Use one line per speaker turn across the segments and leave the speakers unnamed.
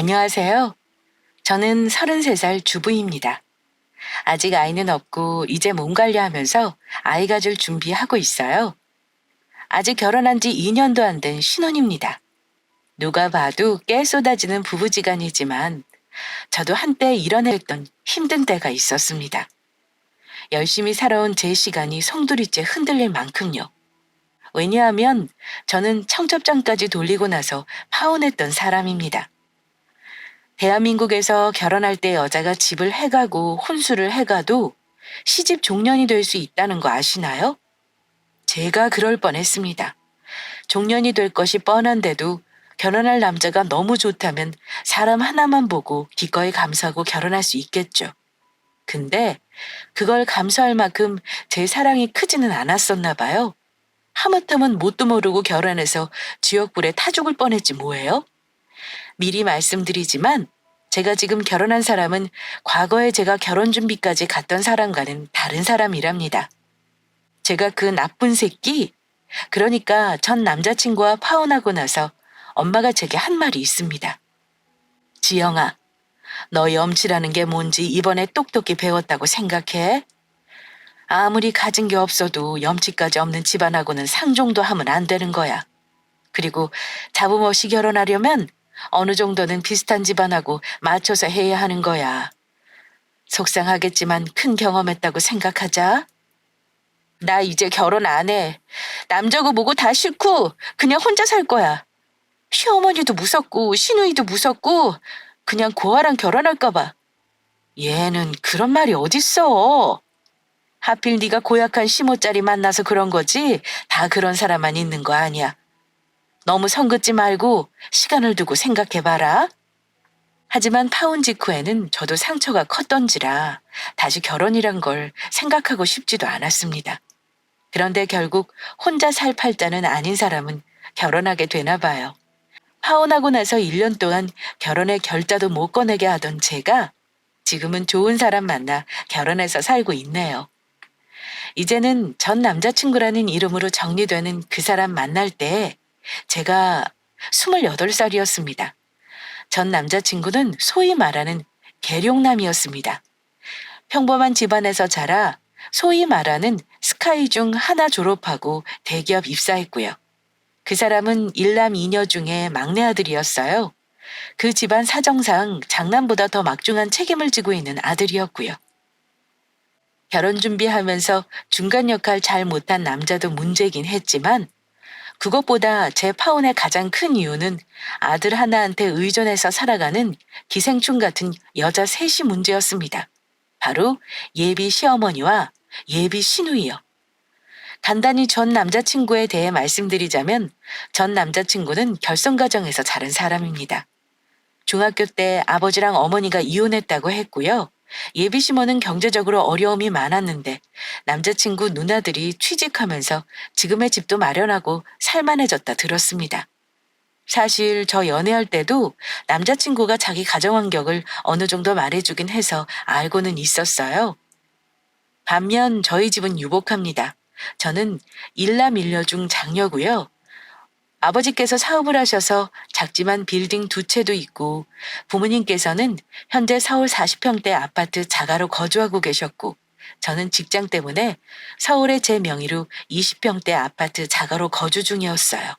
안녕하세요. 저는 33살 주부입니다. 아직 아이는 없고 이제 몸 관리하면서 아이 가질 준비하고 있어요. 아직 결혼한 지 2년도 안 된 신혼입니다. 누가 봐도 꽤 쏟아지는 부부지간이지만 저도 한때 이런 했던 힘든 때가 있었습니다. 열심히 살아온 제 시간이 송두리째 흔들릴 만큼요. 왜냐하면 저는 청첩장까지 돌리고 나서 파혼했던 사람입니다. 대한민국에서 결혼할 때 여자가 집을 해가고 혼수를 해가도 시집 종년이 될 수 있다는 거 아시나요? 제가 그럴 뻔했습니다. 종년이 될 것이 뻔한데도 결혼할 남자가 너무 좋다면 사람 하나만 보고 기꺼이 감수하고 결혼할 수 있겠죠. 근데 그걸 감수할 만큼 제 사랑이 크지는 않았었나 봐요. 하마터면 뭣도 모르고 결혼해서 지옥불에 타 죽을 뻔했지 뭐예요? 미리 말씀드리지만 제가 지금 결혼한 사람은 과거에 제가 결혼 준비까지 갔던 사람과는 다른 사람이랍니다. 제가 그 나쁜 새끼, 그러니까 전 남자친구와 파혼하고 나서 엄마가 제게 한 말이 있습니다. 지영아, 너 염치라는 게 뭔지 이번에 똑똑히 배웠다고 생각해? 아무리 가진 게 없어도 염치까지 없는 집안하고는 상종도 하면 안 되는 거야. 그리고 잡음 없이 결혼하려면 어느 정도는 비슷한 집안하고 맞춰서 해야 하는 거야. 속상하겠지만 큰 경험했다고 생각하자. 나 이제 결혼 안 해. 남자고 뭐고 다 싫고 그냥 혼자 살 거야. 시어머니도 무섭고 시누이도 무섭고 그냥 고아랑 결혼할까 봐. 얘는 그런 말이 어딨어. 하필 네가 고약한 시모짜리 만나서 그런 거지 다 그런 사람만 있는 거 아니야. 너무 성긋지 말고 시간을 두고 생각해봐라. 하지만 파혼 직후에는 저도 상처가 컸던지라 다시 결혼이란 걸 생각하고 싶지도 않았습니다. 그런데 결국 혼자 살 팔자는 아닌 사람은 결혼하게 되나 봐요. 파혼하고 나서 1년 동안 결혼의 결자도 못 꺼내게 하던 제가 지금은 좋은 사람 만나 결혼해서 살고 있네요. 이제는 전 남자친구라는 이름으로 정리되는 그 사람 만날 때 제가 28살이었습니다. 전 남자친구는 소위 말하는 계룡남이었습니다. 평범한 집안에서 자라 소위 말하는 스카이 중 하나 졸업하고 대기업 입사했고요. 그 사람은 일남 이녀 중에 막내 아들이었어요. 그 집안 사정상 장남보다 더 막중한 책임을 지고 있는 아들이었고요. 결혼 준비하면서 중간 역할 잘 못한 남자도 문제긴 했지만 그것보다 제 파혼의 가장 큰 이유는 아들 하나한테 의존해서 살아가는 기생충 같은 여자 셋이 문제였습니다. 바로 예비 시어머니와 예비 시누이요. 간단히 전 남자친구에 대해 말씀드리자면 전 남자친구는 결손가정에서 자란 사람입니다. 중학교 때 아버지랑 어머니가 이혼했다고 했고요. 예비 시모는 경제적으로 어려움이 많았는데 남자친구 누나들이 취직하면서 지금의 집도 마련하고 살만해졌다 들었습니다. 사실 저 연애할 때도 남자친구가 자기 가정 환경을 어느 정도 말해주긴 해서 알고는 있었어요. 반면 저희 집은 유복합니다. 저는 일남 일녀 중 장녀고요. 아버지께서 사업을 하셔서 작지만 빌딩 2채도 있고 부모님께서는 현재 서울 40평대 아파트 자가로 거주하고 계셨고 저는 직장 때문에 서울에 제 명의로 20평대 아파트 자가로 거주 중이었어요.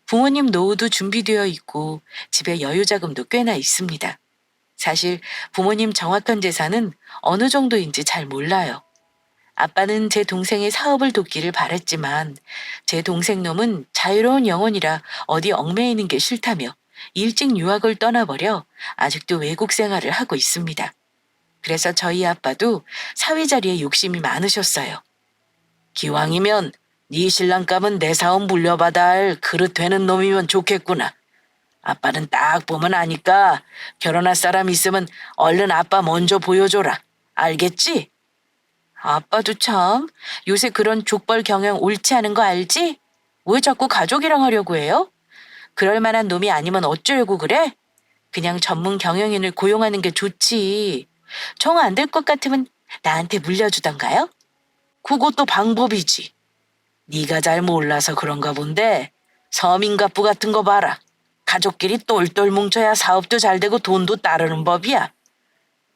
부모님 노후도 준비되어 있고 집에 여유 자금도 꽤나 있습니다. 사실 부모님 정확한 재산은 어느 정도인지 잘 몰라요. 아빠는 제 동생의 사업을 돕기를 바랬지만 제 동생 놈은 자유로운 영혼이라 어디 얽매이는 게 싫다며 일찍 유학을 떠나버려 아직도 외국 생활을 하고 있습니다. 그래서 저희 아빠도 사위자리에 욕심이 많으셨어요. 기왕이면 네 신랑감은 내 사업 물려받아 할 그릇 되는 놈이면 좋겠구나. 아빠는 딱 보면 아니까 결혼할 사람 있으면 얼른 아빠 먼저 보여줘라. 알겠지? 아빠도 참 요새 그런 족벌 경영 옳지 않은 거 알지? 왜 자꾸 가족이랑 하려고 해요? 그럴 만한 놈이 아니면 어쩌려고 그래? 그냥 전문 경영인을 고용하는 게 좋지. 정 안 될 것 같으면 나한테 물려주던가요? 그것도 방법이지. 네가 잘 몰라서 그런가 본데 서민갑부 같은 거 봐라. 가족끼리 똘똘 뭉쳐야 사업도 잘 되고 돈도 따르는 법이야.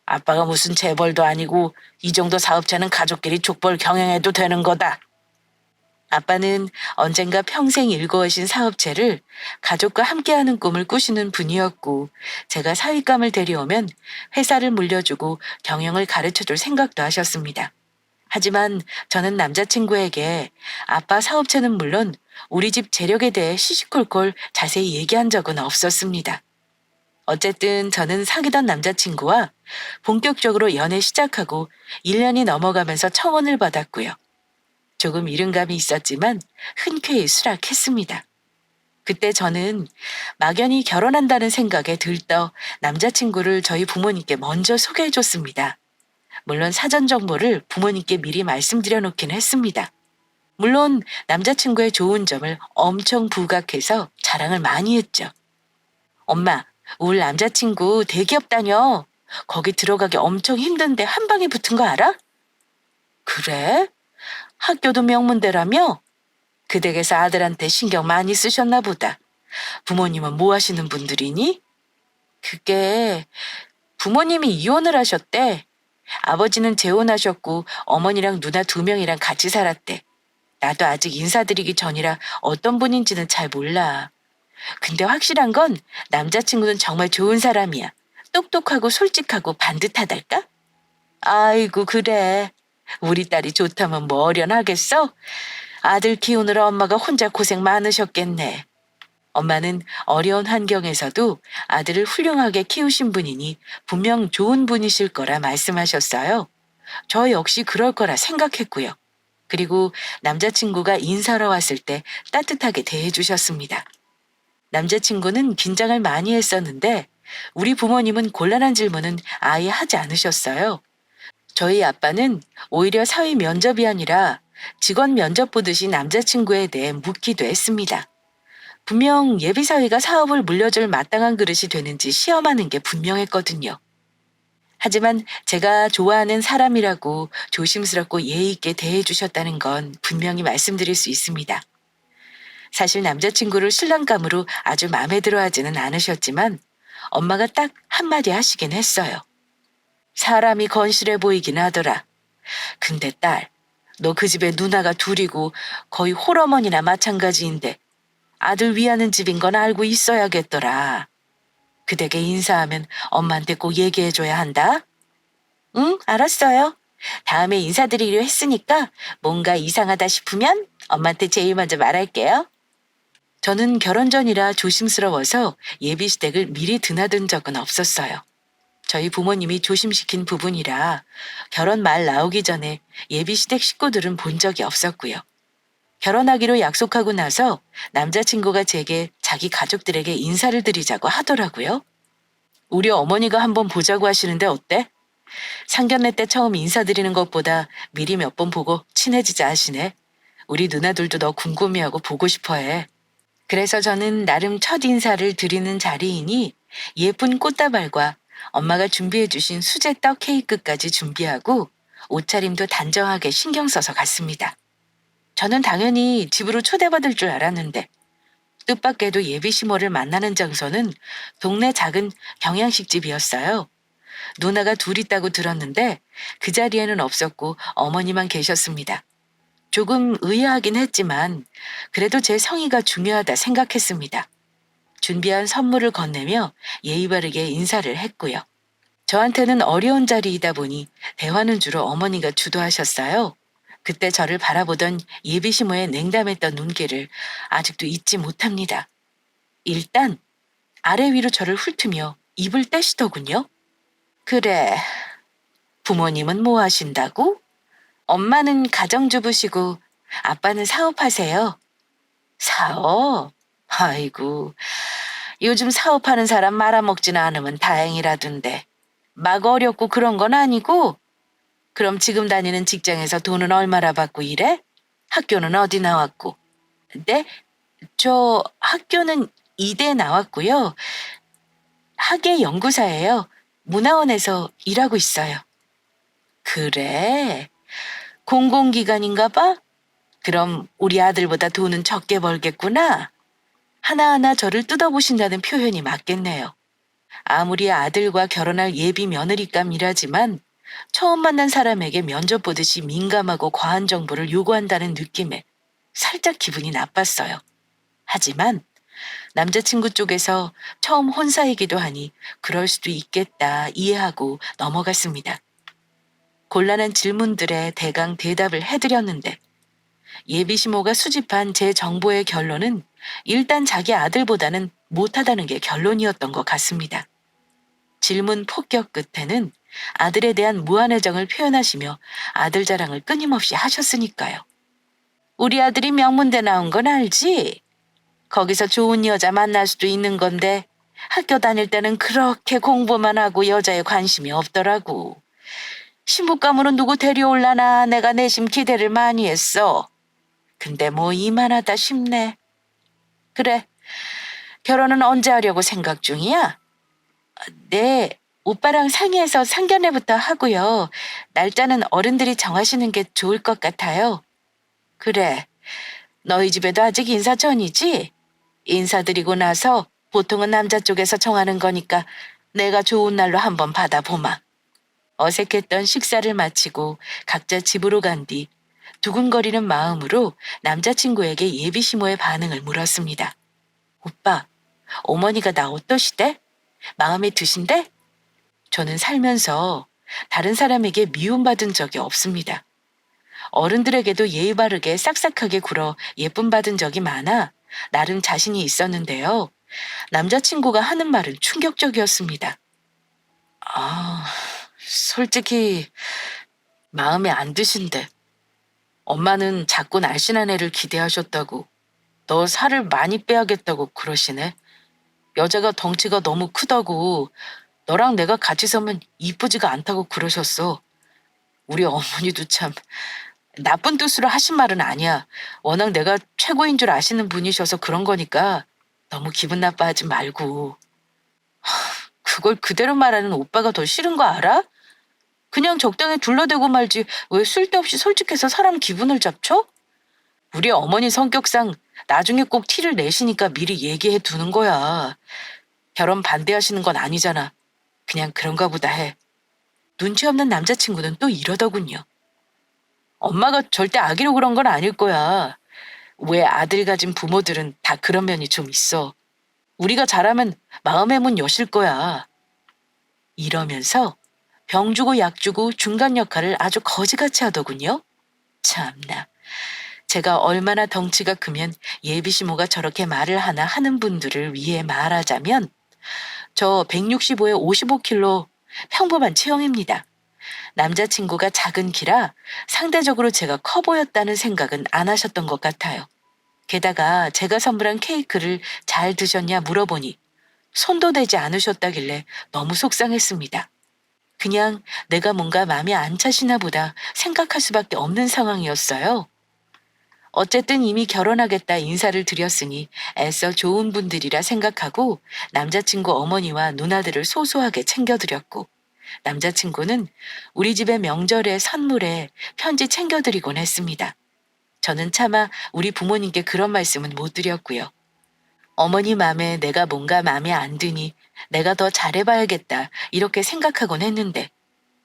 아빠가 무슨 재벌도 아니고 이 정도 사업체는 가족끼리 족벌 경영해도 되는 거다. 아빠는 언젠가 평생 일궈오신 사업체를 가족과 함께하는 꿈을 꾸시는 분이었고, 제가 사윗감을 데려오면 회사를 물려주고 경영을 가르쳐줄 생각도 하셨습니다. 하지만 저는 남자친구에게 아빠 사업체는 물론 우리 집 재력에 대해 시시콜콜 자세히 얘기한 적은 없었습니다. 어쨌든 저는 사귀던 남자친구와 본격적으로 연애 시작하고 1년이 넘어가면서 청혼을 받았고요. 조금 이른감이 있었지만 흔쾌히 수락했습니다. 그때 저는 막연히 결혼한다는 생각에 들떠 남자친구를 저희 부모님께 먼저 소개해줬습니다. 물론 사전 정보를 부모님께 미리 말씀드려 놓긴 했습니다. 물론 남자친구의 좋은 점을 엄청 부각해서 자랑을 많이 했죠. 엄마, 우리 남자친구 대기업 다녀. 거기 들어가기 엄청 힘든데 한 방에 붙은 거 알아? 그래? 학교도 명문대라며? 그 댁에서 아들한테 신경 많이 쓰셨나 보다. 부모님은 뭐 하시는 분들이니? 그게 부모님이 이혼을 하셨대. 아버지는 재혼하셨고 어머니랑 누나 2명이랑 같이 살았대. 나도 아직 인사드리기 전이라 어떤 분인지는 잘 몰라. 근데 확실한 건 남자친구는 정말 좋은 사람이야. 똑똑하고 솔직하고 반듯하달까? 아이고 그래. 우리 딸이 좋다면 뭐 어련하겠어? 아들 키우느라 엄마가 혼자 고생 많으셨겠네. 엄마는 어려운 환경에서도 아들을 훌륭하게 키우신 분이니 분명 좋은 분이실 거라 말씀하셨어요. 저 역시 그럴 거라 생각했고요. 그리고 남자친구가 인사하러 왔을 때 따뜻하게 대해주셨습니다. 남자친구는 긴장을 많이 했었는데 우리 부모님은 곤란한 질문은 아예 하지 않으셨어요. 저희 아빠는 오히려 사위 면접이 아니라 직원 면접 보듯이 남자친구에 대해 묻기도 했습니다. 분명 예비사위가 사업을 물려줄 마땅한 그릇이 되는지 시험하는 게 분명했거든요. 하지만 제가 좋아하는 사람이라고 조심스럽고 예의 있게 대해주셨다는 건 분명히 말씀드릴 수 있습니다. 사실 남자친구를 신랑감으로 아주 마음에 들어 하지는 않으셨지만 엄마가 딱 한마디 하시긴 했어요. 사람이 건실해 보이긴 하더라. 근데 딸, 너 그 집에 누나가 둘이고 거의 홀어머니나 마찬가지인데 아들 위하는 집인 건 알고 있어야겠더라. 그 댁에 인사하면 엄마한테 꼭 얘기해줘야 한다. 응, 알았어요. 다음에 인사드리기로 했으니까 뭔가 이상하다 싶으면 엄마한테 제일 먼저 말할게요. 저는 결혼 전이라 조심스러워서 예비시댁을 미리 드나든 적은 없었어요. 저희 부모님이 조심시킨 부분이라 결혼 말 나오기 전에 예비시댁 식구들은 본 적이 없었고요. 결혼하기로 약속하고 나서 남자친구가 제게 자기 가족들에게 인사를 드리자고 하더라고요. 우리 어머니가 한번 보자고 하시는데 어때? 상견례 때 처음 인사드리는 것보다 미리 몇 번 보고 친해지자 하시네. 우리 누나들도 너 궁금해하고 보고 싶어해. 그래서 저는 나름 첫 인사를 드리는 자리이니 예쁜 꽃다발과 엄마가 준비해주신 수제떡 케이크까지 준비하고 옷차림도 단정하게 신경 써서 갔습니다. 저는 당연히 집으로 초대받을 줄 알았는데 뜻밖에도 예비 시모를 만나는 장소는 동네 작은 경양식집이었어요. 누나가 둘 있다고 들었는데 그 자리에는 없었고 어머니만 계셨습니다. 조금 의아하긴 했지만 그래도 제 성의가 중요하다 생각했습니다. 준비한 선물을 건네며 예의 바르게 인사를 했고요. 저한테는 어려운 자리이다 보니 대화는 주로 어머니가 주도하셨어요. 그때 저를 바라보던 예비 시모의 냉담했던 눈길을 아직도 잊지 못합니다. 일단 아래 위로 저를 훑으며 입을 떼시더군요. 그래, 부모님은 뭐 하신다고? 엄마는 가정주부시고 아빠는 사업하세요. 사업? 아이고, 요즘 사업하는 사람 말아먹지는 않으면 다행이라던데. 막 어렵고 그런 건 아니고? 그럼 지금 다니는 직장에서 돈은 얼마나 받고 일해? 학교는 어디 나왔고? 네? 저 학교는 이대 나왔고요. 학예 연구사예요. 문화원에서 일하고 있어요. 그래? 공공기관인가 봐? 그럼 우리 아들보다 돈은 적게 벌겠구나. 하나하나 저를 뜯어보신다는 표현이 맞겠네요. 아무리 아들과 결혼할 예비 며느리감이라지만 처음 만난 사람에게 면접 보듯이 민감하고 과한 정보를 요구한다는 느낌에 살짝 기분이 나빴어요. 하지만 남자친구 쪽에서 처음 혼사이기도 하니 그럴 수도 있겠다 이해하고 넘어갔습니다. 곤란한 질문들에 대강 대답을 해드렸는데 예비시모가 수집한 제 정보의 결론은 일단 자기 아들보다는 못하다는 게 결론이었던 것 같습니다. 질문 폭격 끝에는 아들에 대한 무한애정을 표현하시며 아들 자랑을 끊임없이 하셨으니까요. 우리 아들이 명문대 나온 건 알지? 거기서 좋은 여자 만날 수도 있는 건데 학교 다닐 때는 그렇게 공부만 하고 여자에 관심이 없더라고. 신부감으로 누구 데려올라나 내가 내심 기대를 많이 했어. 근데 뭐 이만하다 싶네. 그래, 결혼은 언제 하려고 생각 중이야? 네, 오빠랑 상의해서 상견례부터 하고요. 날짜는 어른들이 정하시는 게 좋을 것 같아요. 그래, 너희 집에도 아직 인사 전이지? 인사드리고 나서 보통은 남자 쪽에서 정하는 거니까 내가 좋은 날로 한번 받아보마. 어색했던 식사를 마치고 각자 집으로 간 뒤 두근거리는 마음으로 남자친구에게 예비시모의 반응을 물었습니다. 오빠, 어머니가 나 어떠시대? 마음에 드신대? 저는 살면서 다른 사람에게 미움받은 적이 없습니다. 어른들에게도 예의 바르게 싹싹하게 굴어 예쁨 받은 적이 많아 나름 자신이 있었는데요. 남자친구가 하는 말은 충격적이었습니다. 아, 솔직히 마음에 안 드신대. 엄마는 작고 날씬한 애를 기대하셨다고. 너 살을 많이 빼야겠다고 그러시네. 여자가 덩치가 너무 크다고 너랑 내가 같이 서면 이쁘지가 않다고 그러셨어. 우리 어머니도 참 나쁜 뜻으로 하신 말은 아니야. 워낙 내가 최고인 줄 아시는 분이셔서 그런 거니까 너무 기분 나빠하지 말고. 그걸 그대로 말하는 오빠가 더 싫은 거 알아? 그냥 적당히 둘러대고 말지 왜 쓸데없이 솔직해서 사람 기분을 잡쳐? 우리 어머니 성격상 나중에 꼭 티를 내시니까 미리 얘기해 두는 거야. 결혼 반대하시는 건 아니잖아. 그냥 그런가 보다 해. 눈치 없는 남자친구는 또 이러더군요. 엄마가 절대 악의로 그런 건 아닐 거야. 왜 아들 가진 부모들은 다 그런 면이 좀 있어. 우리가 잘하면 마음의 문 여실 거야. 이러면서 병 주고 약 주고 중간 역할을 아주 거지같이 하더군요. 참나. 제가 얼마나 덩치가 크면 예비시모가 저렇게 말을 하나 하는 분들을 위해 말하자면 저 165에 55kg 평범한 체형입니다. 남자친구가 작은 키라 상대적으로 제가 커 보였다는 생각은 안 하셨던 것 같아요. 게다가 제가 선물한 케이크를 잘 드셨냐 물어보니 손도 대지 않으셨다길래 너무 속상했습니다. 그냥 내가 뭔가 마음에 안 차시나 보다 생각할 수밖에 없는 상황이었어요. 어쨌든 이미 결혼하겠다 인사를 드렸으니 애써 좋은 분들이라 생각하고 남자친구 어머니와 누나들을 소소하게 챙겨드렸고 남자친구는 우리 집의 명절에 선물에 편지 챙겨드리곤 했습니다. 저는 차마 우리 부모님께 그런 말씀은 못 드렸고요. 어머니 맘에 내가 뭔가 마음에 안 드니 내가 더 잘해봐야겠다 이렇게 생각하곤 했는데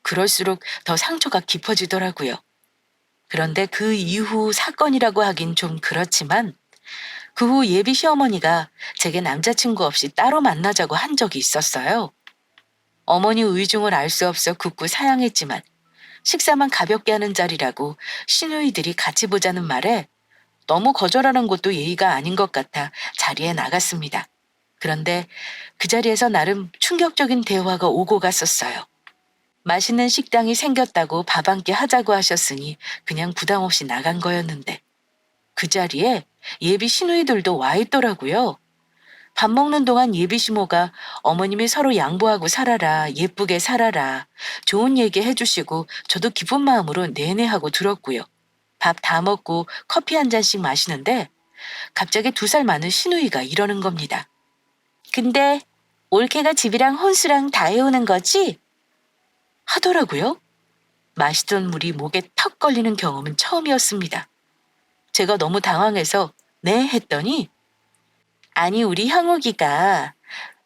그럴수록 더 상처가 깊어지더라고요. 그런데 그 이후 사건이라고 하긴 좀 그렇지만 그 후 예비 시어머니가 제게 남자친구 없이 따로 만나자고 한 적이 있었어요. 어머니 의중을 알 수 없어 굳고 사양했지만 식사만 가볍게 하는 자리라고 시누이들이 같이 보자는 말에 너무 거절하는 것도 예의가 아닌 것 같아 자리에 나갔습니다. 그런데 그 자리에서 나름 충격적인 대화가 오고 갔었어요. 맛있는 식당이 생겼다고 밥 한 끼 하자고 하셨으니 그냥 부담 없이 나간 거였는데 그 자리에 예비 시누이들도 와 있더라고요. 밥 먹는 동안 예비 시모가 어머님이 서로 양보하고 살아라, 예쁘게 살아라, 좋은 얘기 해주시고 저도 기쁜 마음으로 내내 하고 들었고요. 밥 다 먹고 커피 한 잔씩 마시는데 갑자기 2살 많은 시누이가 이러는 겁니다. 근데 올케가 집이랑 혼수랑 다 해오는 거지? 하더라고요. 마시던 물이 목에 턱 걸리는 경험은 처음이었습니다. 제가 너무 당황해서 네 했더니 아니, 우리 형욱이가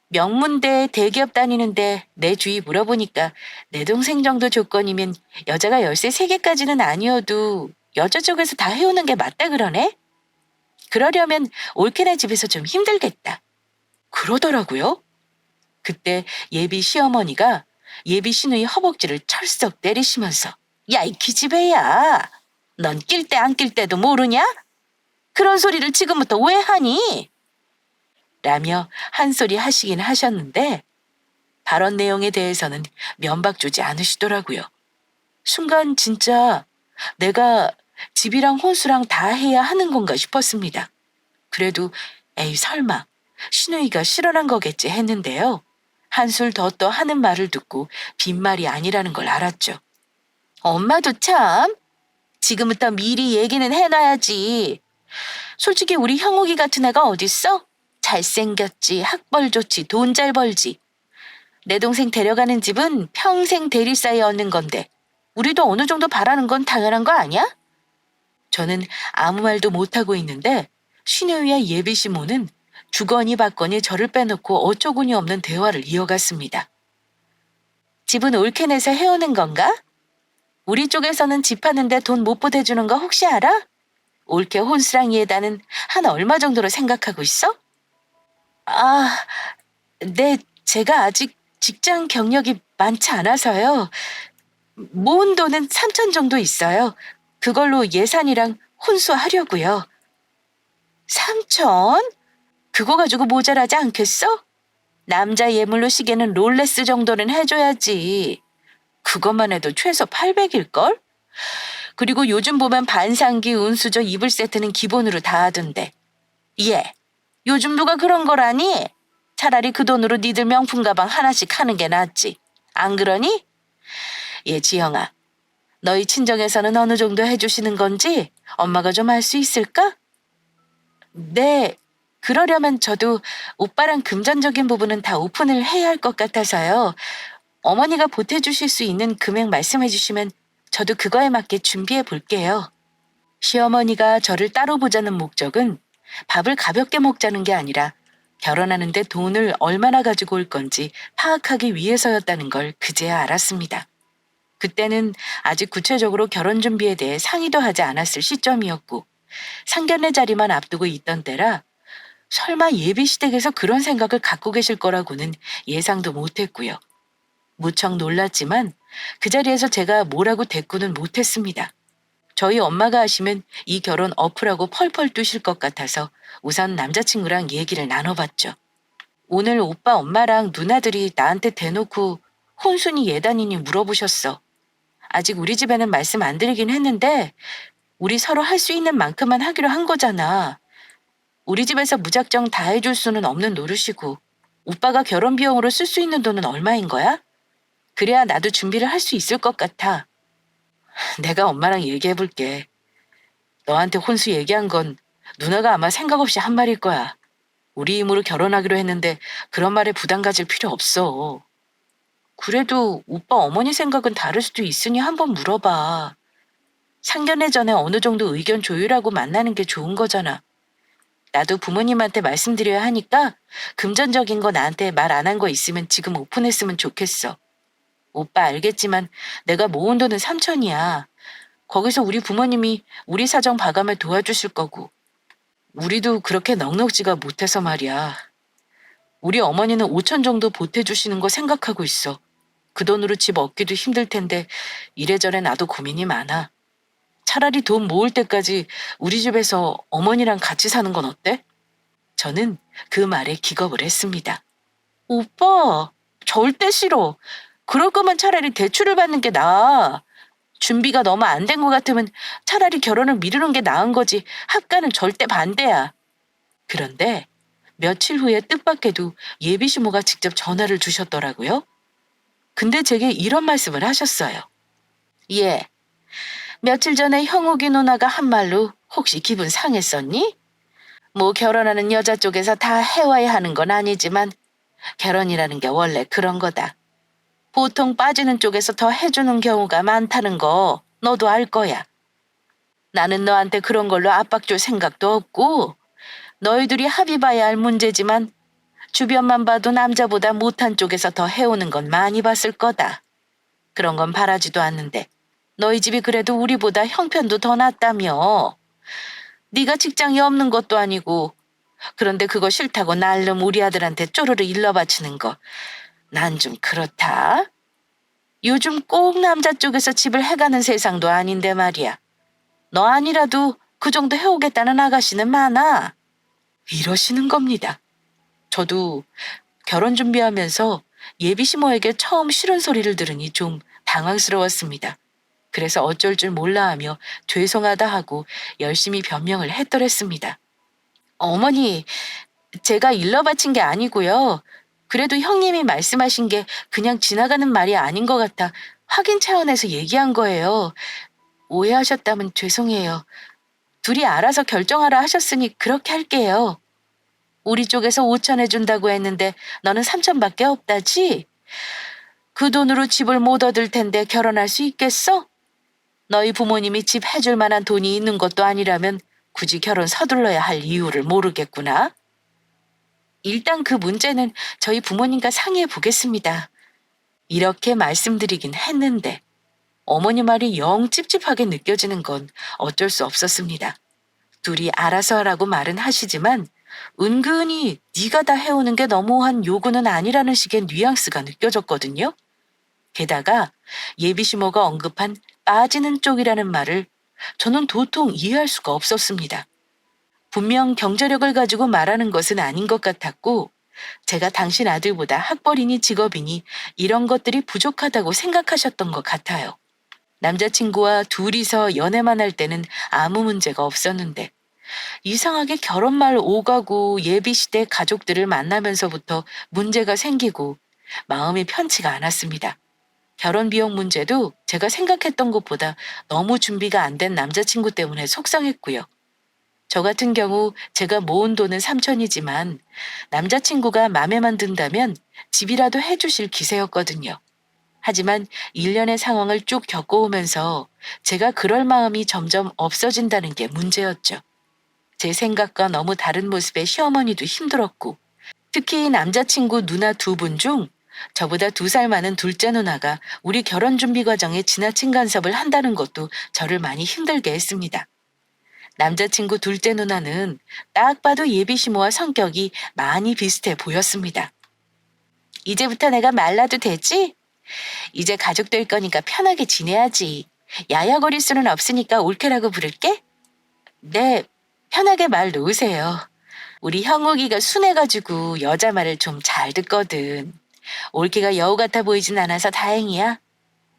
명문대 대기업 다니는데 내 주위 물어보니까 내 동생 정도 조건이면 여자가 열쇠 3개까지는 아니어도 여자 쪽에서 다 해오는 게 맞다 그러네? 그러려면 올케네 집에서 좀 힘들겠다. 그러더라고요. 그때 예비 시어머니가 예비 시누이 허벅지를 철썩 때리시면서 야, 이 기집애야. 넌 낄 때 안 낄 때도 모르냐? 그런 소리를 지금부터 왜 하니? 라며 한 소리 하시긴 하셨는데 발언 내용에 대해서는 면박 주지 않으시더라고요. 순간 진짜 내가 집이랑 혼수랑 다 해야 하는 건가 싶었습니다. 그래도 에이 설마 신우이가 실언한 거겠지 했는데요. 한술 더 떠 하는 말을 듣고 빈말이 아니라는 걸 알았죠. 엄마도 참 지금부터 미리 얘기는 해놔야지. 솔직히 우리 형욱이 같은 애가 어딨어? 잘생겼지, 학벌 좋지, 돈 잘 벌지. 내 동생 데려가는 집은 평생 대리사에 얻는 건데 우리도 어느 정도 바라는 건 당연한 거 아니야? 저는 아무 말도 못하고 있는데 신우이와 예비 시모는 주거니 받거니 저를 빼놓고 어처구니 없는 대화를 이어갔습니다. 집은 올케네서 해오는 건가? 우리 쪽에서는 집 하는데 돈 못 보태주는 거 혹시 알아? 올케 혼수랑이에다는 한 얼마 정도로 생각하고 있어? 아, 네, 제가 아직 직장 경력이 많지 않아서요. 모은 돈은 3천 정도 있어요. 그걸로 예산이랑 혼수하려고요. 3천? 그거 가지고 모자라지 않겠어? 남자 예물로 시계는 롤레스 정도는 해줘야지. 그것만 해도 최소 800일걸? 그리고 요즘 보면 반상기, 은수저, 이불 세트는 기본으로 다 하던데. 예, 요즘 누가 그런 거라니? 차라리 그 돈으로 니들 명품 가방 하나씩 하는 게 낫지. 안 그러니? 예, 지영아. 너희 친정에서는 어느 정도 해주시는 건지 엄마가 좀 알 수 있을까? 네, 그러려면 저도 오빠랑 금전적인 부분은 다 오픈을 해야 할 것 같아서요. 어머니가 보태주실 수 있는 금액 말씀해 주시면 저도 그거에 맞게 준비해 볼게요. 시어머니가 저를 따로 보자는 목적은 밥을 가볍게 먹자는 게 아니라 결혼하는데 돈을 얼마나 가지고 올 건지 파악하기 위해서였다는 걸 그제야 알았습니다. 그때는 아직 구체적으로 결혼 준비에 대해 상의도 하지 않았을 시점이었고 상견례 자리만 앞두고 있던 때라 설마 예비시댁에서 그런 생각을 갖고 계실 거라고는 예상도 못했고요. 무척 놀랐지만 그 자리에서 제가 뭐라고 대꾸는 못했습니다. 저희 엄마가 하시면 이 결혼 어프라고 펄펄 뛰실 것 같아서 우선 남자친구랑 얘기를 나눠봤죠. 오늘 오빠 엄마랑 누나들이 나한테 대놓고 혼순이 예단이니 물어보셨어. 아직 우리 집에는 말씀 안 드리긴 했는데 우리 서로 할 수 있는 만큼만 하기로 한 거잖아. 우리 집에서 무작정 다 해줄 수는 없는 노릇이고 오빠가 결혼 비용으로 쓸 수 있는 돈은 얼마인 거야? 그래야 나도 준비를 할 수 있을 것 같아. 내가 엄마랑 얘기해 볼게. 너한테 혼수 얘기한 건 누나가 아마 생각 없이 한 말일 거야. 우리 힘으로 결혼하기로 했는데 그런 말에 부담 가질 필요 없어. 그래도 오빠 어머니 생각은 다를 수도 있으니 한번 물어봐. 상견례 전에 어느 정도 의견 조율하고 만나는 게 좋은 거잖아. 나도 부모님한테 말씀드려야 하니까 금전적인 거 나한테 말 안 한 거 있으면 지금 오픈했으면 좋겠어. 오빠 알겠지만 내가 모은 돈은 3천이야. 거기서 우리 부모님이 우리 사정 봐가며 도와주실 거고. 우리도 그렇게 넉넉지가 못해서 말이야. 우리 어머니는 5천 정도 보태주시는 거 생각하고 있어. 그 돈으로 집 얻기도 힘들 텐데 이래저래 나도 고민이 많아. 차라리 돈 모을 때까지 우리 집에서 어머니랑 같이 사는 건 어때? 저는 그 말에 기겁을 했습니다. 오빠, 절대 싫어. 그럴 거면 차라리 대출을 받는 게 나아. 준비가 너무 안 된 것 같으면 차라리 결혼을 미루는 게 나은 거지. 합가는 절대 반대야. 그런데 며칠 후에 뜻밖에도 예비 시모가 직접 전화를 주셨더라고요. 근데 제게 이런 말씀을 하셨어요. 예, 며칠 전에 형욱이 누나가 한 말로 혹시 기분 상했었니? 뭐 결혼하는 여자 쪽에서 다 해와야 하는 건 아니지만 결혼이라는 게 원래 그런 거다. 보통 빠지는 쪽에서 더 해주는 경우가 많다는 거 너도 알 거야. 나는 너한테 그런 걸로 압박 줄 생각도 없고 너희들이 합의 봐야 할 문제지만 주변만 봐도 남자보다 못한 쪽에서 더 해오는 건 많이 봤을 거다. 그런 건 바라지도 않는데 너희 집이 그래도 우리보다 형편도 더 낫다며. 네가 직장이 없는 것도 아니고 그런데 그거 싫다고 날름 우리 아들한테 쪼르르 일러 바치는 거 난 좀 그렇다. 요즘 꼭 남자 쪽에서 집을 해가는 세상도 아닌데 말이야. 너 아니라도 그 정도 해오겠다는 아가씨는 많아. 이러시는 겁니다. 저도 결혼 준비하면서 예비 시모에게 처음 싫은 소리를 들으니 좀 당황스러웠습니다. 그래서 어쩔 줄 몰라 하며 죄송하다 하고 열심히 변명을 했더랬습니다. 어머니, 제가 일러 바친 게 아니고요. 그래도 형님이 말씀하신 게 그냥 지나가는 말이 아닌 것 같아 확인 차원에서 얘기한 거예요. 오해하셨다면 죄송해요. 둘이 알아서 결정하라 하셨으니 그렇게 할게요. 우리 쪽에서 5천 해준다고 했는데 너는 3천밖에 없다지? 그 돈으로 집을 못 얻을 텐데 결혼할 수 있겠어? 너희 부모님이 집 해줄 만한 돈이 있는 것도 아니라면 굳이 결혼 서둘러야 할 이유를 모르겠구나. 일단 그 문제는 저희 부모님과 상의해 보겠습니다. 이렇게 말씀드리긴 했는데 어머니 말이 영 찝찝하게 느껴지는 건 어쩔 수 없었습니다. 둘이 알아서 하라고 말은 하시지만 은근히 네가 다 해오는 게 너무한 요구는 아니라는 식의 뉘앙스가 느껴졌거든요. 게다가 예비시모가 언급한 빠지는 쪽이라는 말을 저는 도통 이해할 수가 없었습니다. 분명 경제력을 가지고 말하는 것은 아닌 것 같았고 제가 당신 아들보다 학벌이니 직업이니 이런 것들이 부족하다고 생각하셨던 것 같아요. 남자친구와 둘이서 연애만 할 때는 아무 문제가 없었는데 이상하게 결혼 말 오가고 예비시대 가족들을 만나면서부터 문제가 생기고 마음이 편치가 않았습니다. 결혼 비용 문제도 제가 생각했던 것보다 너무 준비가 안 된 남자친구 때문에 속상했고요. 저 같은 경우 제가 모은 돈은 3천이지만 남자친구가 맘에만 든다면 집이라도 해주실 기세였거든요. 하지만 일련의 상황을 쭉 겪어오면서 제가 그럴 마음이 점점 없어진다는 게 문제였죠. 제 생각과 너무 다른 모습의 시어머니도 힘들었고 특히 남자친구 누나 2분 중 저보다 2살 많은 둘째 누나가 우리 결혼 준비 과정에 지나친 간섭을 한다는 것도 저를 많이 힘들게 했습니다. 남자친구 둘째 누나는 딱 봐도 예비시모와 성격이 많이 비슷해 보였습니다. 이제부터 내가 말라도 되지? 이제 가족 될 거니까 편하게 지내야지. 야야거릴 수는 없으니까 올케라고 부를게? 네, 편하게 말 놓으세요. 우리 형욱이가 순해가지고 여자 말을 좀 잘 듣거든. 올케가 여우 같아 보이진 않아서 다행이야.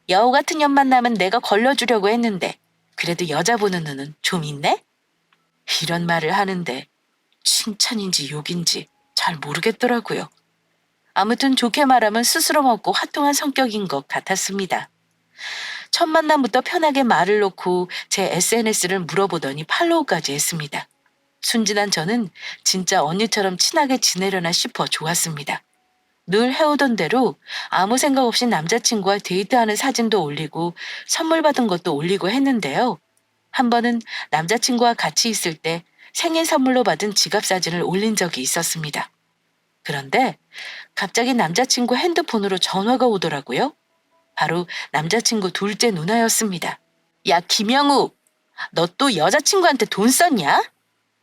여우 같은 년 만나면 내가 걸러주려고 했는데 그래도 여자 보는 눈은 좀 있네? 이런 말을 하는데 칭찬인지 욕인지 잘 모르겠더라고요. 아무튼 좋게 말하면 스스로 먹고 화통한 성격인 것 같았습니다. 첫 만남부터 편하게 말을 놓고 제 SNS를 물어보더니 팔로우까지 했습니다. 순진한 저는 진짜 언니처럼 친하게 지내려나 싶어 좋았습니다. 늘 해오던 대로 아무 생각 없이 남자친구와 데이트하는 사진도 올리고 선물 받은 것도 올리고 했는데요. 한 번은 남자친구와 같이 있을 때 생일 선물로 받은 지갑 사진을 올린 적이 있었습니다. 그런데 갑자기 남자친구 핸드폰으로 전화가 오더라고요. 바로 남자친구 둘째 누나였습니다. 야, 김영욱, 너 또 여자친구한테 돈 썼냐?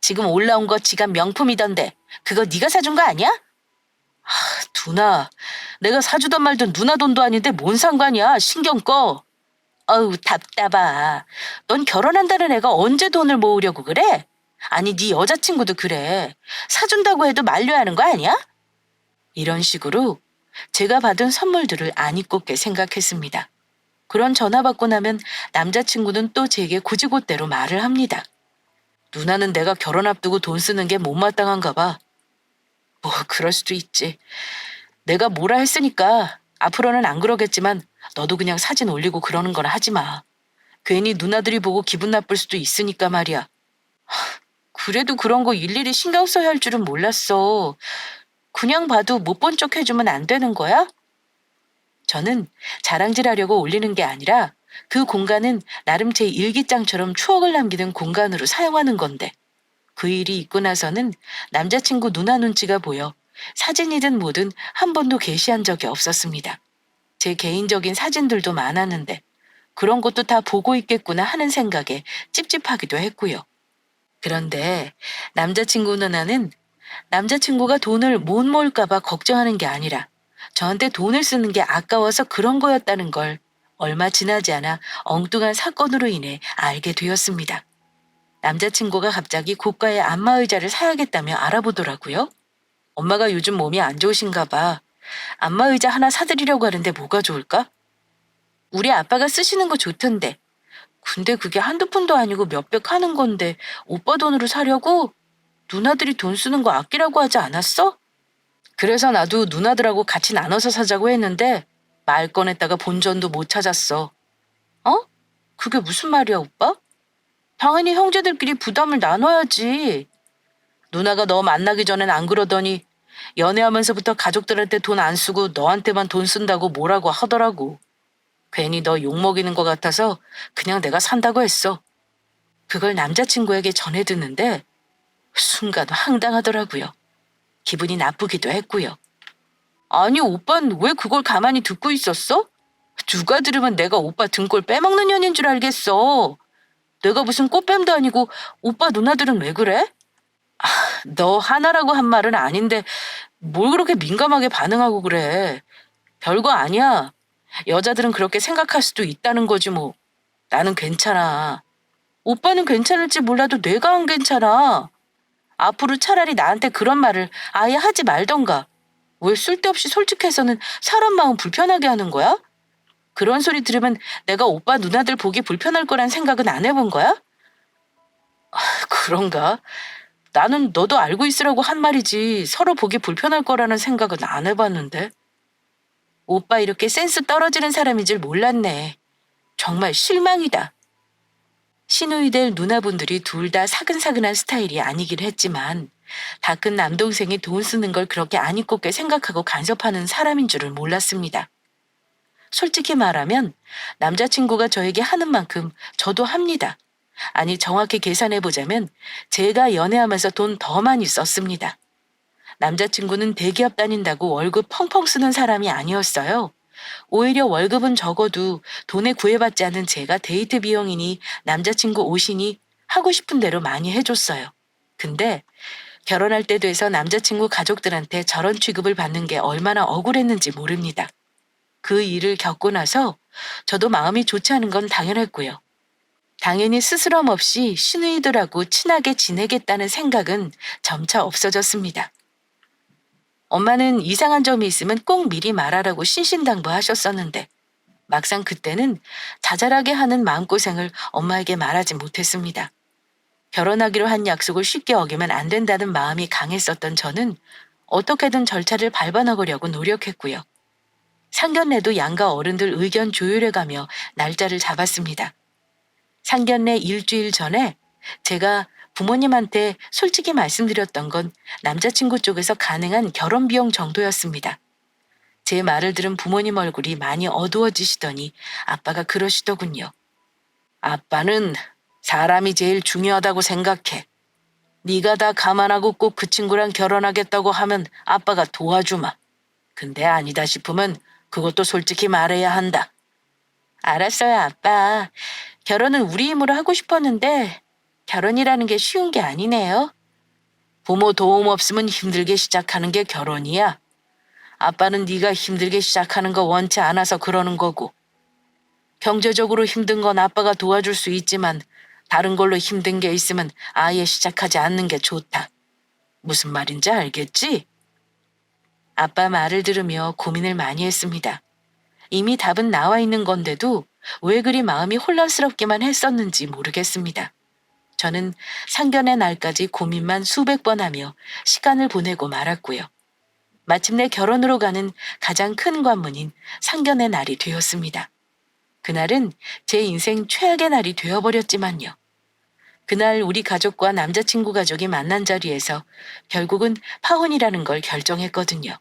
지금 올라온 거 지갑 명품이던데 그거 네가 사준 거 아니야? 누나, 내가 사주던 말던 누나 돈도 아닌데 뭔 상관이야. 신경 꺼. 어우, 답답하. 넌 결혼한다는 애가 언제 돈을 모으려고 그래? 아니, 네 여자친구도 그래. 사준다고 해도 말려야 하는 거 아니야? 이런 식으로 제가 받은 선물들을 안 잊고 게 생각했습니다. 그런 전화 받고 나면 남자친구는 또 제게 고지고대로 말을 합니다. 누나는 내가 결혼 앞두고 돈 쓰는 게 못마땅한가 봐. 뭐 그럴 수도 있지. 내가 뭐라 했으니까 앞으로는 안 그러겠지만 너도 그냥 사진 올리고 그러는 거나 하지 마. 괜히 누나들이 보고 기분 나쁠 수도 있으니까 말이야. 그래도 그런 거 일일이 신경 써야 할 줄은 몰랐어. 그냥 봐도 못 본 척 해주면 안 되는 거야? 저는 자랑질하려고 올리는 게 아니라 그 공간은 나름 제 일기장처럼 추억을 남기는 공간으로 사용하는 건데 그 일이 있고 나서는 남자친구 누나 눈치가 보여 사진이든 뭐든 한 번도 게시한 적이 없었습니다. 제 개인적인 사진들도 많았는데 그런 것도 다 보고 있겠구나 하는 생각에 찝찝하기도 했고요. 그런데 남자친구 누나는 남자친구가 돈을 못 모을까봐 걱정하는 게 아니라 저한테 돈을 쓰는 게 아까워서 그런 거였다는 걸 얼마 지나지 않아 엉뚱한 사건으로 인해 알게 되었습니다. 남자친구가 갑자기 고가의 안마의자를 사야겠다며 알아보더라고요. 엄마가 요즘 몸이 안 좋으신가 봐. 안마의자 하나 사드리려고 하는데 뭐가 좋을까? 우리 아빠가 쓰시는 거 좋던데. 근데 그게 한두 푼도 아니고 몇백 하는 건데 오빠 돈으로 사려고? 누나들이 돈 쓰는 거 아끼라고 하지 않았어? 그래서 나도 누나들하고 같이 나눠서 사자고 했는데 말 꺼냈다가 본전도 못 찾았어. 어? 그게 무슨 말이야, 오빠? 당연히 형제들끼리 부담을 나눠야지. 누나가 너 만나기 전엔 안 그러더니 연애하면서부터 가족들한테 돈 안 쓰고 너한테만 돈 쓴다고 뭐라고 하더라고. 괜히 너 욕먹이는 것 같아서 그냥 내가 산다고 했어. 그걸 남자친구에게 전해 듣는데 순간 황당하더라고요. 기분이 나쁘기도 했고요. 아니, 오빤 왜 그걸 가만히 듣고 있었어? 누가 들으면 내가 오빠 등골 빼먹는 년인 줄 알겠어. 내가 무슨 꽃뱀도 아니고 오빠 누나들은 왜 그래? 너 하나라고 한 말은 아닌데 뭘 그렇게 민감하게 반응하고 그래. 별거 아니야. 여자들은 그렇게 생각할 수도 있다는 거지 뭐. 나는 괜찮아. 오빠는 괜찮을지 몰라도 내가 안 괜찮아. 앞으로 차라리 나한테 그런 말을 아예 하지 말던가. 왜 쓸데없이 솔직해서는 사람 마음 불편하게 하는 거야? 그런 소리 들으면 내가 오빠 누나들 보기 불편할 거란 생각은 안 해본 거야? 그런가? 나는 너도 알고 있으라고 한 말이지 서로 보기 불편할 거라는 생각은 안 해봤는데. 오빠 이렇게 센스 떨어지는 사람인 줄 몰랐네. 정말 실망이다. 시누이 될 누나분들이 둘 다 사근사근한 스타일이 아니긴 했지만 다 큰 남동생이 돈 쓰는 걸 그렇게 안 입곱게 생각하고 간섭하는 사람인 줄을 몰랐습니다. 솔직히 말하면 남자친구가 저에게 하는 만큼 저도 합니다. 아니 정확히 계산해보자면 제가 연애하면서 돈 더 많이 썼습니다. 남자친구는 대기업 다닌다고 월급 펑펑 쓰는 사람이 아니었어요. 오히려 월급은 적어도 돈에 구애받지 않은 제가 데이트 비용이니 남자친구 옷이니 하고 싶은 대로 많이 해줬어요. 근데 결혼할 때 돼서 남자친구 가족들한테 저런 취급을 받는 게 얼마나 억울했는지 모릅니다. 그 일을 겪고 나서 저도 마음이 좋지 않은 건 당연했고요. 당연히 스스럼 없이 시누이들하고 친하게 지내겠다는 생각은 점차 없어졌습니다. 엄마는 이상한 점이 있으면 꼭 미리 말하라고 신신당부하셨었는데 막상 그때는 자잘하게 하는 마음고생을 엄마에게 말하지 못했습니다. 결혼하기로 한 약속을 쉽게 어기면 안 된다는 마음이 강했었던 저는 어떻게든 절차를 밟아나가려고 노력했고요. 상견례도 양가 어른들 의견 조율해가며 날짜를 잡았습니다. 상견례 일주일 전에 제가 부모님한테 솔직히 말씀드렸던 건 남자친구 쪽에서 가능한 결혼 비용 정도였습니다. 제 말을 들은 부모님 얼굴이 많이 어두워지시더니 아빠가 그러시더군요. 아빠는 사람이 제일 중요하다고 생각해. 네가 다 감안하고 꼭 그 친구랑 결혼하겠다고 하면 아빠가 도와주마. 근데 아니다 싶으면 그것도 솔직히 말해야 한다. 알았어요, 아빠. 결혼은 우리 힘으로 하고 싶었는데 결혼이라는 게 쉬운 게 아니네요. 부모 도움 없으면 힘들게 시작하는 게 결혼이야. 아빠는 네가 힘들게 시작하는 거 원치 않아서 그러는 거고. 경제적으로 힘든 건 아빠가 도와줄 수 있지만 다른 걸로 힘든 게 있으면 아예 시작하지 않는 게 좋다. 무슨 말인지 알겠지? 아빠 말을 들으며 고민을 많이 했습니다. 이미 답은 나와 있는 건데도 왜 그리 마음이 혼란스럽기만 했었는지 모르겠습니다. 저는 상견례 날까지 고민만 수백 번 하며 시간을 보내고 말았고요. 마침내 결혼으로 가는 가장 큰 관문인 상견례 날이 되었습니다. 그날은 제 인생 최악의 날이 되어버렸지만요. 그날 우리 가족과 남자친구 가족이 만난 자리에서 결국은 파혼이라는 걸 결정했거든요.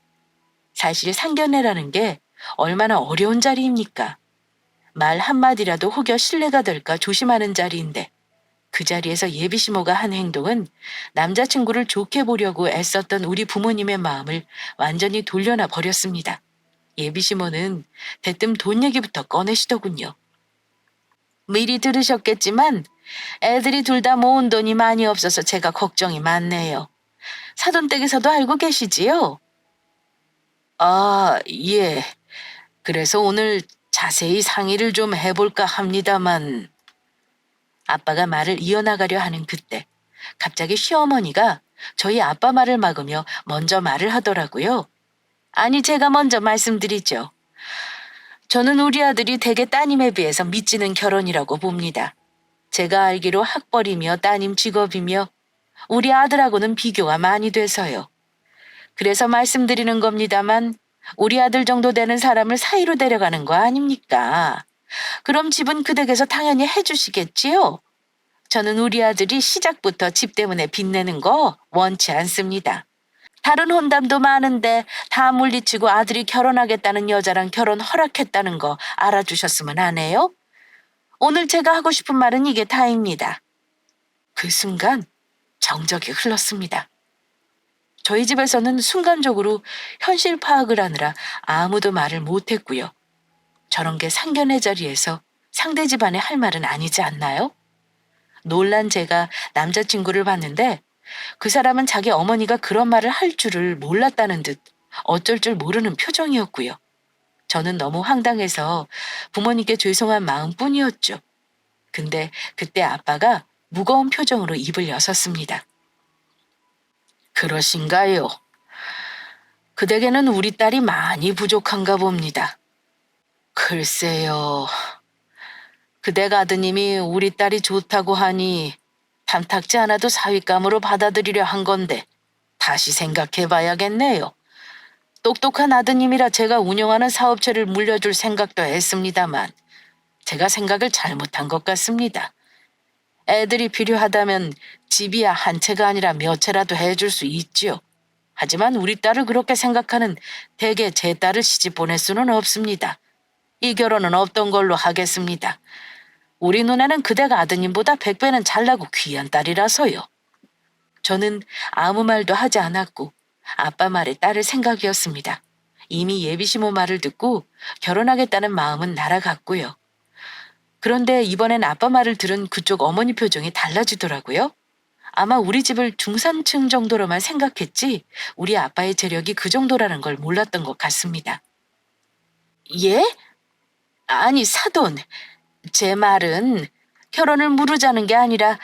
사실 상견례라는 게 얼마나 어려운 자리입니까? 말 한마디라도 혹여 실례가 될까 조심하는 자리인데 그 자리에서 예비시모가 한 행동은 남자친구를 좋게 보려고 애썼던 우리 부모님의 마음을 완전히 돌려놔 버렸습니다. 예비시모는 대뜸 돈 얘기부터 꺼내시더군요. 미리 들으셨겠지만 애들이 둘 다 모은 돈이 많이 없어서 제가 걱정이 많네요. 사돈댁에서도 알고 계시지요? 아, 예. 그래서 오늘 자세히 상의를 좀 해볼까 합니다만. 아빠가 말을 이어나가려 하는 그때 갑자기 시어머니가 저희 아빠 말을 막으며 먼저 말을 하더라고요. 아니, 제가 먼저 말씀드리죠. 저는 우리 아들이 대개 따님에 비해서 미치는 결혼이라고 봅니다. 제가 알기로 학벌이며 따님 직업이며 우리 아들하고는 비교가 많이 돼서요. 그래서 말씀드리는 겁니다만 우리 아들 정도 되는 사람을 사이로 데려가는 거 아닙니까? 그럼 집은 그 댁에서 당연히 해주시겠지요? 저는 우리 아들이 시작부터 집 때문에 빚내는 거 원치 않습니다. 다른 혼담도 많은데 다 물리치고 아들이 결혼하겠다는 여자랑 결혼 허락했다는 거 알아주셨으면 하네요. 오늘 제가 하고 싶은 말은 이게 다입니다. 그 순간 정적이 흘렀습니다. 저희 집에서는 순간적으로 현실 파악을 하느라 아무도 말을 못했고요. 저런 게 상견례 자리에서 상대 집안에 할 말은 아니지 않나요? 놀란 제가 남자친구를 봤는데 그 사람은 자기 어머니가 그런 말을 할 줄을 몰랐다는 듯 어쩔 줄 모르는 표정이었고요. 저는 너무 황당해서 부모님께 죄송한 마음뿐이었죠. 근데 그때 아빠가 무거운 표정으로 입을 여섰습니다. 그러신가요? 그대에게는 우리 딸이 많이 부족한가 봅니다. 글쎄요. 그댁 아드님이 우리 딸이 좋다고 하니 탐탁지 않아도 사윗감으로 받아들이려 한 건데 다시 생각해 봐야겠네요. 똑똑한 아드님이라 제가 운영하는 사업체를 물려줄 생각도 했습니다만 제가 생각을 잘못한 것 같습니다. 애들이 필요하다면 집이야 한 채가 아니라 몇 채라도 해줄 수 있지요. 하지만 우리 딸을 그렇게 생각하는 대개 제 딸을 시집 보낼 수는 없습니다. 이 결혼은 없던 걸로 하겠습니다. 우리 눈에는 그대가 아드님보다 100배는 잘나고 귀한 딸이라서요. 저는 아무 말도 하지 않았고 아빠 말에 따를 생각이었습니다. 이미 예비시모 말을 듣고 결혼하겠다는 마음은 날아갔고요. 그런데 이번엔 아빠 말을 들은 그쪽 어머니 표정이 달라지더라고요. 아마 우리 집을 중산층 정도로만 생각했지 우리 아빠의 재력이 그 정도라는 걸 몰랐던 것 같습니다. 예? 아니, 사돈. 제 말은 결혼을 무르자는 게 아니라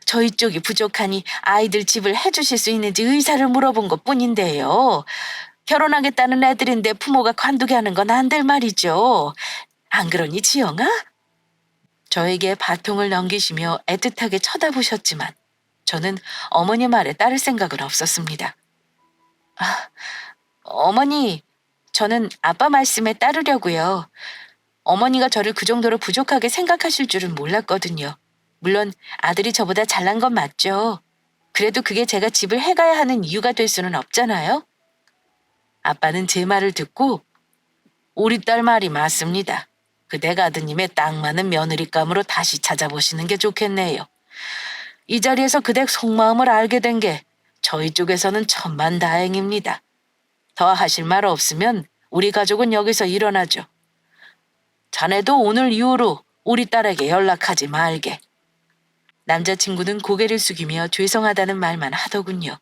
저희 쪽이 부족하니 아이들 집을 해주실 수 있는지 의사를 물어본 것 뿐인데요. 결혼하겠다는 애들인데 부모가 관두게 하는 건 안 될 말이죠. 안 그러니 지영아? 저에게 바통을 넘기시며 애틋하게 쳐다보셨지만 저는 어머니 말에 따를 생각은 없었습니다. 아, 어머니, 저는 아빠 말씀에 따르려고요. 어머니가 저를 그 정도로 부족하게 생각하실 줄은 몰랐거든요. 물론 아들이 저보다 잘난 건 맞죠. 그래도 그게 제가 집을 해가야 하는 이유가 될 수는 없잖아요. 아빠는 제 말을 듣고 우리 딸 말이 맞습니다. 그댁 아드님의 딱 맞는 며느리감으로 다시 찾아보시는 게 좋겠네요. 이 자리에서 그댁 속마음을 알게 된 게 저희 쪽에서는 천만다행입니다. 더 하실 말 없으면 우리 가족은 여기서 일어나죠. 자네도 오늘 이후로 우리 딸에게 연락하지 말게. 남자친구는 고개를 숙이며 죄송하다는 말만 하더군요.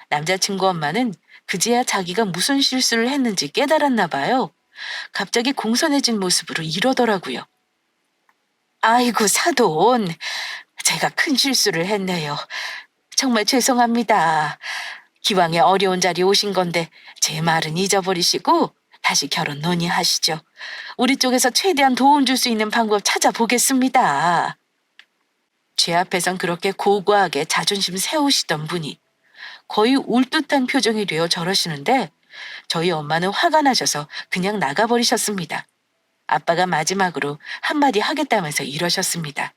남자친구 엄마는 그제야 자기가 무슨 실수를 했는지 깨달았나 봐요. 갑자기 공손해진 모습으로 이러더라고요. 아이고, 사돈. 제가 큰 실수를 했네요. 정말 죄송합니다. 기왕에 어려운 자리에 오신 건데 제 말은 잊어버리시고 다시 결혼 논의하시죠. 우리 쪽에서 최대한 도움 줄 수 있는 방법 찾아보겠습니다. 제 앞에선 그렇게 고고하게 자존심 세우시던 분이 거의 울 듯한 표정이 되어 저러시는데 저희 엄마는 화가 나셔서 그냥 나가버리셨습니다. 아빠가 마지막으로 한마디 하겠다면서 이러셨습니다.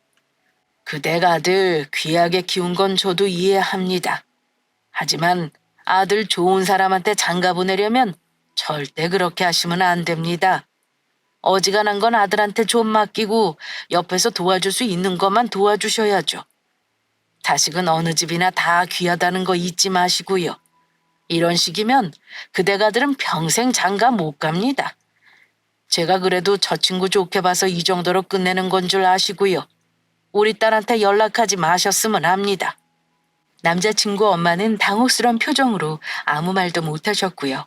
그댁 아들 귀하게 키운 건 저도 이해합니다. 하지만 아들 좋은 사람한테 장가 보내려면 절대 그렇게 하시면 안 됩니다. 어지간한 건 아들한테 좀 맡기고 옆에서 도와줄 수 있는 것만 도와주셔야죠. 자식은 어느 집이나 다 귀하다는 거 잊지 마시고요. 이런 식이면 그대가들은 평생 장가 못 갑니다. 제가 그래도 저 친구 좋게 봐서 이 정도로 끝내는 건 줄 아시고요. 우리 딸한테 연락하지 마셨으면 합니다. 남자친구 엄마는 당혹스러운 표정으로 아무 말도 못하셨고요.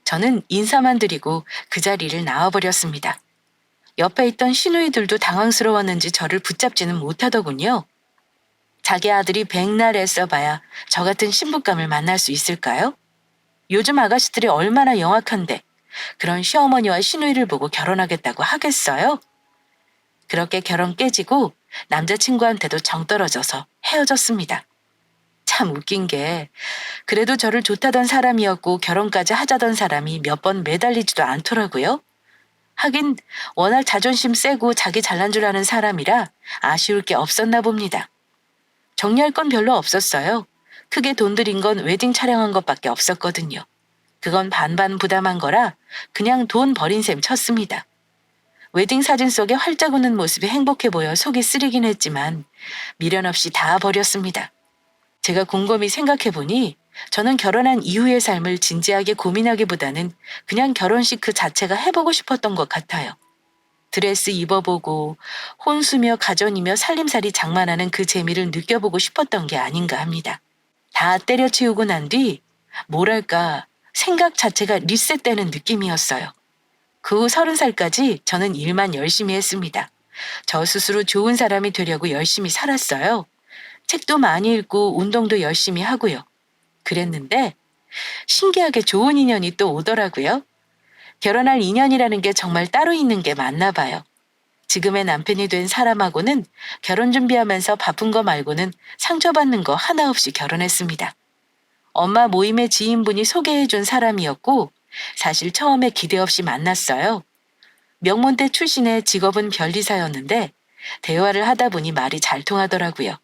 저는 인사만 드리고 그 자리를 나와버렸습니다. 옆에 있던 시누이들도 당황스러웠는지 저를 붙잡지는 못하더군요. 자기 아들이 백날 애써봐야 저 같은 신부감을 만날 수 있을까요? 요즘 아가씨들이 얼마나 영악한데 그런 시어머니와 시누이를 보고 결혼하겠다고 하겠어요? 그렇게 결혼 깨지고 남자친구한테도 정 떨어져서 헤어졌습니다. 참 웃긴 게 그래도 저를 좋다던 사람이었고 결혼까지 하자던 사람이 몇 번 매달리지도 않더라고요. 하긴 워낙 자존심 세고 자기 잘난 줄 아는 사람이라 아쉬울 게 없었나 봅니다. 정리할 건 별로 없었어요. 크게 돈 들인 건 웨딩 촬영한 것밖에 없었거든요. 그건 반반 부담한 거라 그냥 돈 버린 셈 쳤습니다. 웨딩 사진 속에 활짝 웃는 모습이 행복해 보여 속이 쓰리긴 했지만 미련 없이 다 버렸습니다. 제가 곰곰이 생각해보니 저는 결혼한 이후의 삶을 진지하게 고민하기보다는 그냥 결혼식 그 자체가 해보고 싶었던 것 같아요. 드레스 입어보고 혼수며 가전이며 살림살이 장만하는 그 재미를 느껴보고 싶었던 게 아닌가 합니다. 다 때려치우고 난 뒤 뭐랄까 생각 자체가 리셋되는 느낌이었어요. 그 후 30살까지 저는 일만 열심히 했습니다. 저 스스로 좋은 사람이 되려고 열심히 살았어요. 책도 많이 읽고 운동도 열심히 하고요. 그랬는데 신기하게 좋은 인연이 또 오더라고요. 결혼할 인연이라는 게 정말 따로 있는 게 맞나 봐요. 지금의 남편이 된 사람하고는 결혼 준비하면서 바쁜 거 말고는 상처받는 거 하나 없이 결혼했습니다. 엄마 모임의 지인분이 소개해준 사람이었고 사실 처음에 기대 없이 만났어요. 명문대 출신의 직업은 변리사였는데 대화를 하다 보니 말이 잘 통하더라고요.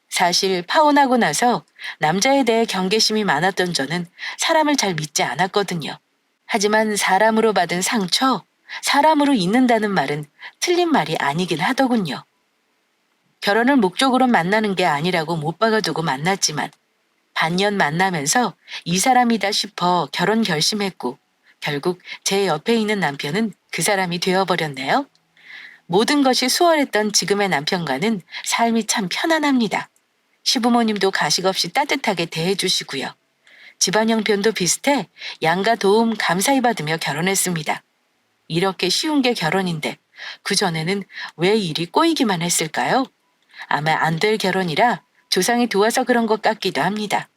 사실 파혼하고 나서 남자에 대해 경계심이 많았던 저는 사람을 잘 믿지 않았거든요. 하지만 사람으로 받은 상처, 사람으로 잊는다는 말은 틀린 말이 아니긴 하더군요. 결혼을 목적으로 만나는 게 아니라고 못 박아두고 만났지만 반년 만나면서 이 사람이다 싶어 결혼 결심했고 결국 제 옆에 있는 남편은 그 사람이 되어버렸네요. 모든 것이 수월했던 지금의 남편과는 삶이 참 편안합니다. 시부모님도 가식 없이 따뜻하게 대해주시고요. 집안 형편도 비슷해 양가 도움 감사히 받으며 결혼했습니다. 이렇게 쉬운 게 결혼인데 그전에는 왜 일이 꼬이기만 했을까요? 아마 안 될 결혼이라 조상이 도와서 그런 것 같기도 합니다.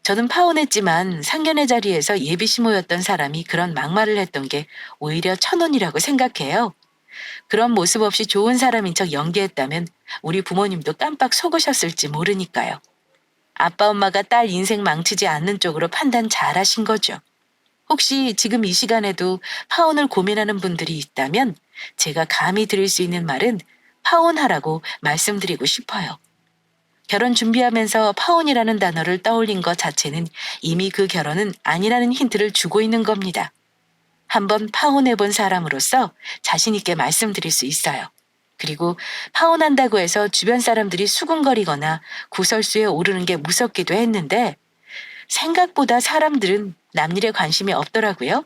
저는 파혼했지만 상견례 자리에서 예비 시모였던 사람이 그런 막말을 했던 게 오히려 천운이라고 생각해요. 그런 모습 없이 좋은 사람인 척 연기했다면 우리 부모님도 깜빡 속으셨을지 모르니까요. 아빠 엄마가 딸 인생 망치지 않는 쪽으로 판단 잘하신 거죠. 혹시 지금 이 시간에도 파혼을 고민하는 분들이 있다면 제가 감히 드릴 수 있는 말은 파혼하라고 말씀드리고 싶어요. 결혼 준비하면서 파혼이라는 단어를 떠올린 것 자체는 이미 그 결혼은 아니라는 힌트를 주고 있는 겁니다. 한번 파혼해본 사람으로서 자신 있게 말씀드릴 수 있어요. 그리고 파혼한다고 해서 주변 사람들이 수군거리거나 구설수에 오르는 게 무섭기도 했는데 생각보다 사람들은 남일에 관심이 없더라고요.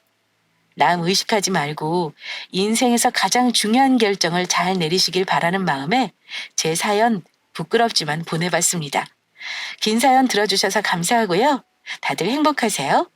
남 의식하지 말고 인생에서 가장 중요한 결정을 잘 내리시길 바라는 마음에 제 사연 부끄럽지만 보내봤습니다. 긴 사연 들어주셔서 감사하고요. 다들 행복하세요.